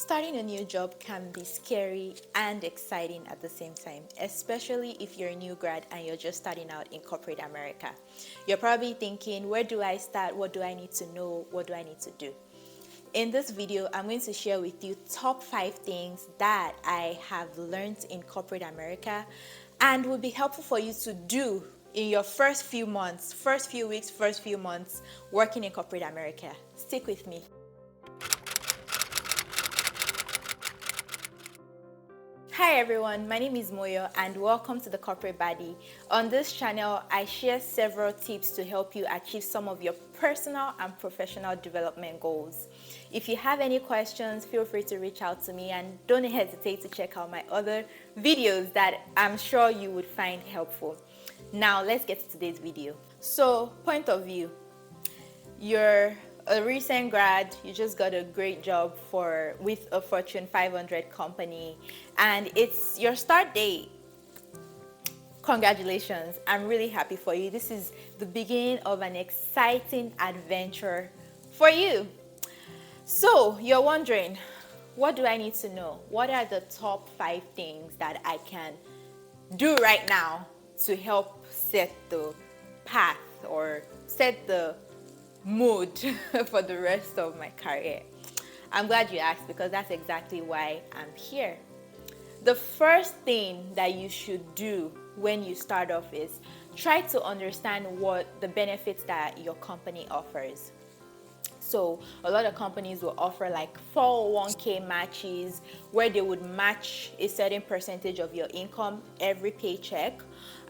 Starting a new job can be scary and exciting at the same time, especially if you're a new grad and you're just starting out in corporate America. You're probably thinking, where do I start? What do I need to know? What do I need to do? In this video, I'm going to share with you top 5 things that I have learned in corporate America and will be helpful for you to do in your first few months, first few weeks, first few months working in corporate America. Stick with me. Hi everyone, my name is Moyo and welcome to the Corporate Baddie. On this channel, I share several tips to help you achieve some of your personal and professional development goals. If you have any questions, feel free to reach out to me and don't hesitate to check out my other videos that I'm sure you would find helpful. Now let's get to today's video. So, point of view. You're a recent grad, you just got a great job with a Fortune 500 company and it's your start date. Congratulations, I'm really happy for you. This is the beginning of an exciting adventure for you. So you're wondering, what do I need to know? What are the top 5 things that I can do right now to help set the path or set the mood for the rest of my career? I'm glad you asked because that's exactly why I'm here. The first thing that you should do when you start off is try to understand what the benefits that your company offers. So a lot of companies will offer like 401k matches where they would match a certain percentage of your income every paycheck,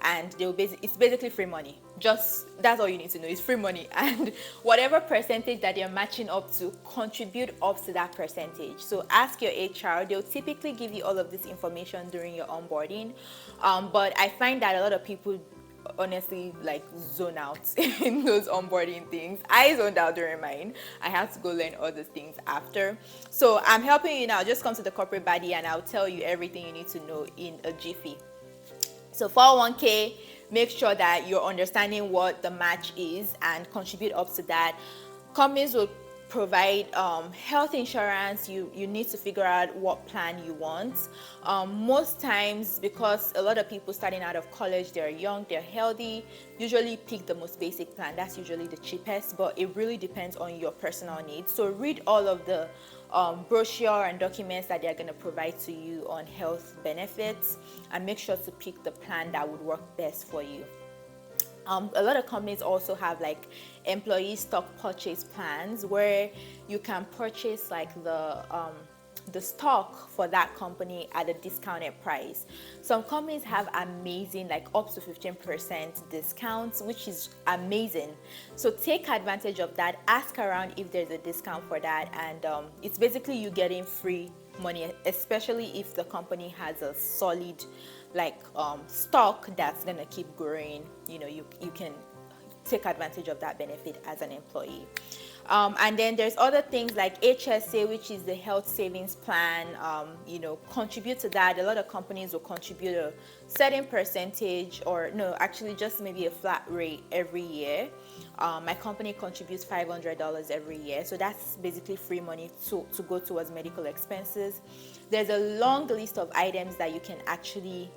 and it's basically free money. Just that's all you need to know, is free money, and whatever percentage that they're matching up to, contribute up to that percentage. So ask your HR, they'll typically give you all of this information during your onboarding, but I find that a lot of people honestly like zone out in those onboarding things. I zoned out during mine. I had to go learn other things after. So I'm helping you now. Just come to the Corporate Baddie and I'll tell you everything you need to know in a jiffy. So 401k, make sure that you're understanding what the match is and contribute up to that. Companies will provide health insurance. You need to figure out what plan you want. Most times, because a lot of people starting out of college, they're young, they're healthy, usually pick the most basic plan. That's usually the cheapest, but it really depends on your personal needs. So read all of the brochure and documents that they're going to provide to you on health benefits and make sure to pick the plan that would work best for you. A lot of companies also have like employee stock purchase plans where you can purchase like the stock for that company at a discounted price. Some companies have amazing, like up to 15% discounts, which is amazing. So take advantage of that. Ask around if there's a discount for that, and it's basically you getting free money, especially if the company has a solid stock that's gonna keep growing. You can take advantage of that benefit as an employee. And then there's other things like HSA, which is the health savings plan. Contribute to that. A lot of companies will contribute a certain percentage, or no, actually just maybe a flat rate every year. My company contributes $500 every year, so that's basically free money to go towards medical expenses. There's a long list of items that you can actually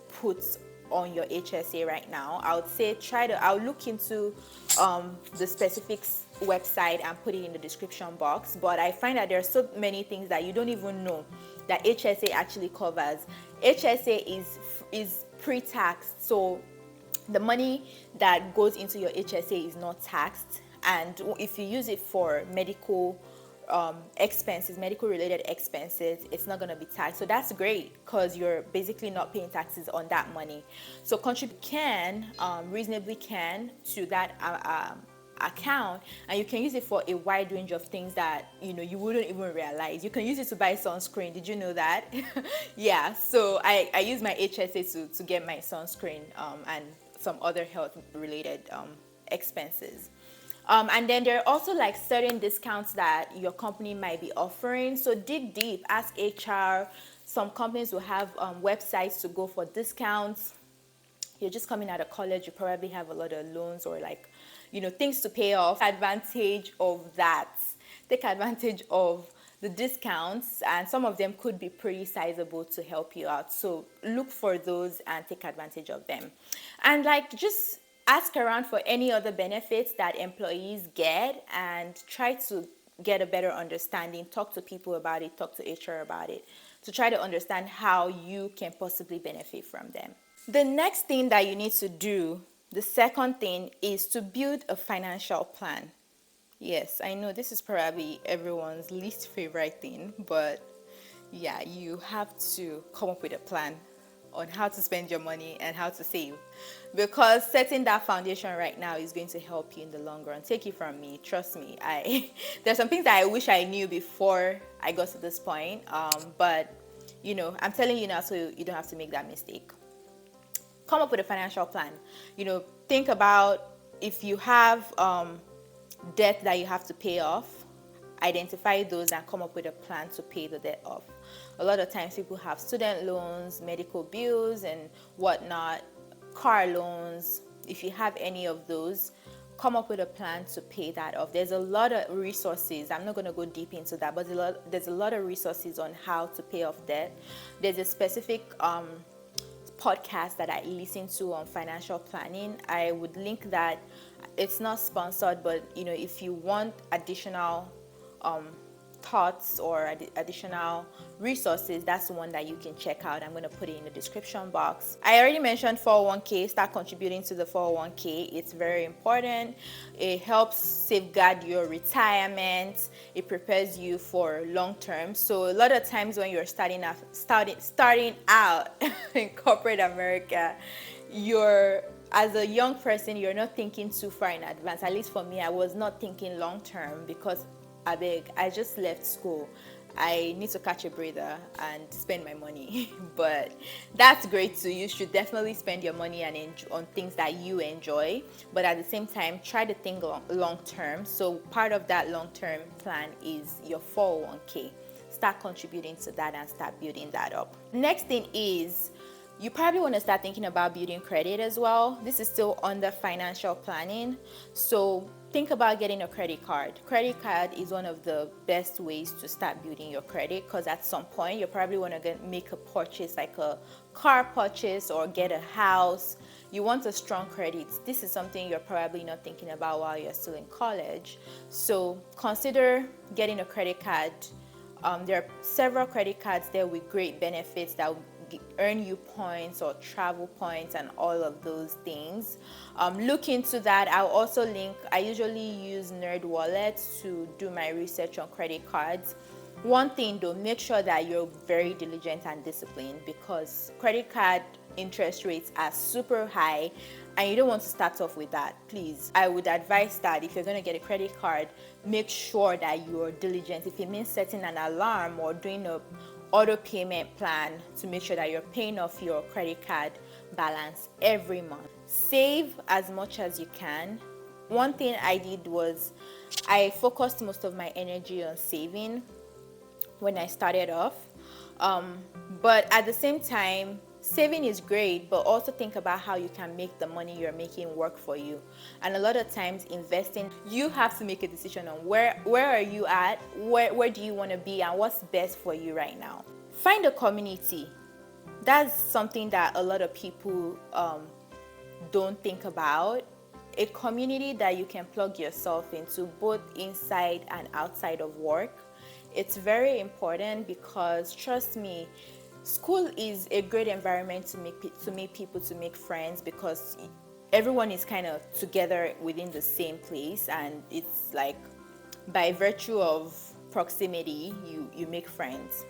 put on your HSA right now. I would say I'll look into the specifics website and put it in the description box, but I find that there are so many things that you don't even know that HSA actually covers. HSA is pre-taxed, so the money that goes into your HSA is not taxed, and if you use it for medical expenses, medical related expenses, it's not going to be taxed. So that's great because you're basically not paying taxes on that money. So contribute reasonably to that account, and you can use it for a wide range of things that you wouldn't even realize. You can use it to buy sunscreen. Did you know that? Yeah, so I use my HSA to get my sunscreen and some other health related expenses. And then there are also like certain discounts that your company might be offering. So dig deep, ask HR. Some companies will have websites to go for discounts. You're just coming out of college, you probably have a lot of loans or things to pay off. Advantage of that. Take advantage of the discounts, and some of them could be pretty sizable to help you out. So look for those and take advantage of them. And like, just ask around for any other benefits that employees get and try to get a better understanding. Talk to people about it, talk to HR about it, to try to understand how you can possibly benefit from them. The next thing that you need to do, the second thing, is to build a financial plan. Yes, I know this is probably everyone's least favorite thing, but yeah, you have to come up with a plan on how to spend your money and how to save, because setting that foundation right now is going to help you in the long run. Take it from me, trust me. I there's some things that I wish I knew before I got to this point, but I'm telling you now so you don't have to make that mistake. Come up with a financial plan. Think about if you have debt that you have to pay off. Identify those and come up with a plan to pay the debt off. A lot of times people have student loans, medical bills and whatnot, car loans. If you have any of those, come up with a plan to pay that off. There's a lot of resources. I'm not going to go deep into that, but there's a lot of resources on how to pay off debt. There's a specific podcast that I listen to on financial planning. I would link that. It's not sponsored, but if you want additional thoughts or additional resources, that's the one that you can check out. I'm going to put it in the description box. I already mentioned 401k. Start contributing to the 401k. It's very important. It helps safeguard your retirement. It prepares you for long term. So a lot of times when you're starting out in corporate America, as a young person, you're not thinking too far in advance. At least for me, I was not thinking long term because I just left school. I need to catch a breather and spend my money. But that's great too. You should definitely spend your money on things that you enjoy. But at the same time, try to think long term. So part of that long term plan is your 401k. Start contributing to that and start building that up. Next thing is, you probably want to start thinking about building credit as well. This is still under financial planning. So think about getting a credit card. Credit card is one of the best ways to start building your credit, because at some point you probably want to make a purchase, like a car purchase or get a house. You want a strong credit. This is something you're probably not thinking about while you're still in college. So consider getting a credit card. There are several credit cards there with great benefits that earn you points or travel points and all of those things. Look into that. I'll also link. I usually use NerdWallet to do my research on credit cards. One thing though, make sure that you're very diligent and disciplined, because credit card interest rates are super high and you don't want to start off with that. Please, I would advise that if you're going to get a credit card, make sure that you're diligent. If it means setting an alarm or doing a auto payment plan to make sure that you're paying off your credit card balance every month. Save as much as you can. One thing I did was I focused most of my energy on saving when I started off, but at the same time, saving is great, but also think about how you can make the money you're making work for you. And a lot of times investing, you have to make a decision on where are you at, where do you want to be, and what's best for you right now. Find a community. That's something that a lot of people don't think about. A community that you can plug yourself into, both inside and outside of work. It's very important, because trust me, school is a great environment to meet people, to make friends, because everyone is kind of together within the same place, and it's like by virtue of proximity you make friends.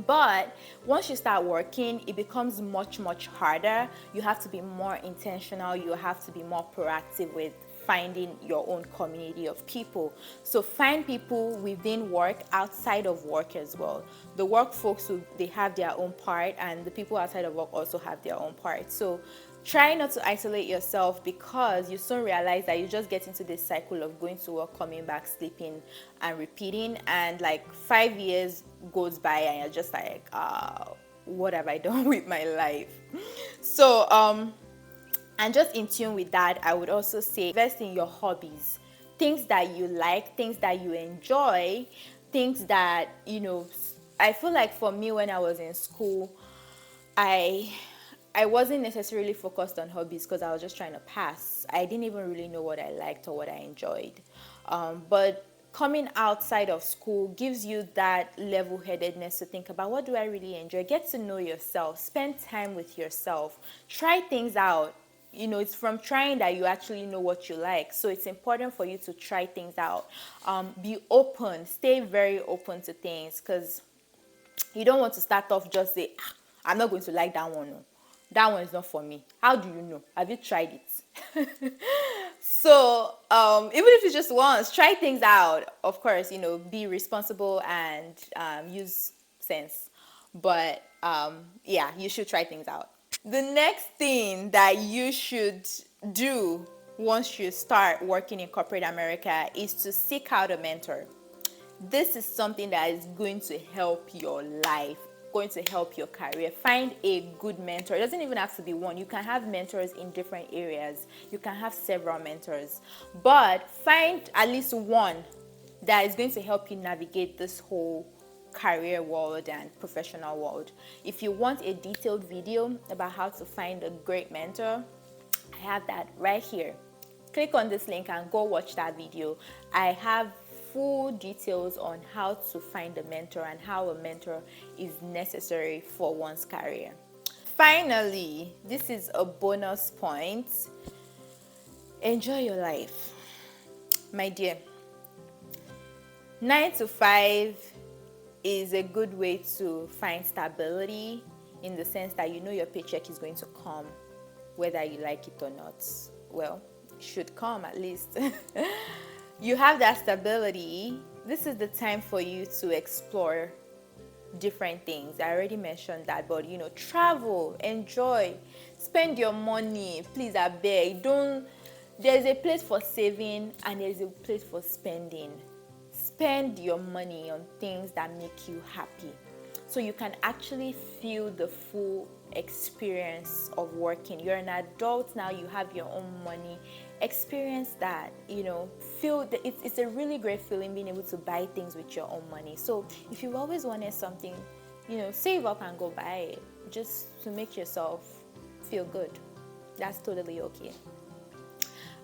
But once you start working, it becomes much harder. You have to be more intentional. You have to be more proactive with finding your own community of people. So find people within work, outside of work as well. The work folks, they have their own part, and the people outside of work also have their own part. So try not to isolate yourself, because you soon realize that you just get into this cycle of going to work, coming back, sleeping, and repeating. And like 5 years goes by and you're just like, what have I done with my life? So, and just in tune with that, I would also say invest in your hobbies, things that you like, things that you enjoy, things that, I feel like for me when I was in school, I I wasn't necessarily focused on hobbies because I was just trying to pass. I didn't even really know what I liked or what I enjoyed. But coming outside of school gives you that level-headedness to think about, what do I really enjoy? Get to know yourself, spend time with yourself, try things out. It's from trying that you actually know what you like. So it's important for you to try things out. Be open, stay very open to things, because you don't want to start off just say, I'm not going to like that one. No. That one is not for me. How do you know? Have you tried it? So even if it's just once, try things out. Of course, be responsible and use sense. But yeah, you should try things out. The next thing that you should do once you start working in corporate America is to seek out a mentor. This is something that is going to help your life, going to help your career. Find a good mentor. It doesn't even have to be one. You can have mentors in different areas. You can have several mentors, but find at least one that is going to help you navigate this whole career world and professional world. If you want a detailed video about how to find a great mentor, I have that right here. Click on this link and go watch that video. I have full details on how to find a mentor and how a mentor is necessary for one's career. Finally, this is a bonus point. Enjoy your life. My dear, 9 to 5 is a good way to find stability, in the sense that your paycheck is going to come whether you like it or not. Well, it should come at least. You have that stability. This is the time for you to explore different things. I already mentioned that, but travel, enjoy, spend your money. Please, I beg, don't. There's a place for saving and there's a place for spending. Spend your money on things that make you happy, so you can actually feel the full experience of working. You're an adult now, you have your own money. Experience that, feel that it's a really great feeling being able to buy things with your own money. So if you've always wanted something, save up and go buy it, just to make yourself feel good. That's totally okay.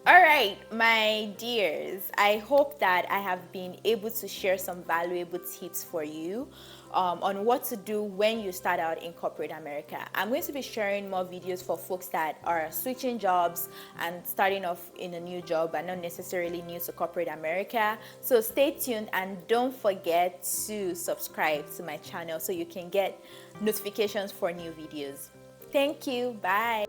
All right, my dears, I hope that I have been able to share some valuable tips for you on what to do when you start out in corporate America. I'm going to be sharing more videos for folks that are switching jobs and starting off in a new job and not necessarily new to corporate America. So stay tuned and don't forget to subscribe to my channel so you can get notifications for new videos. Thank you. Bye.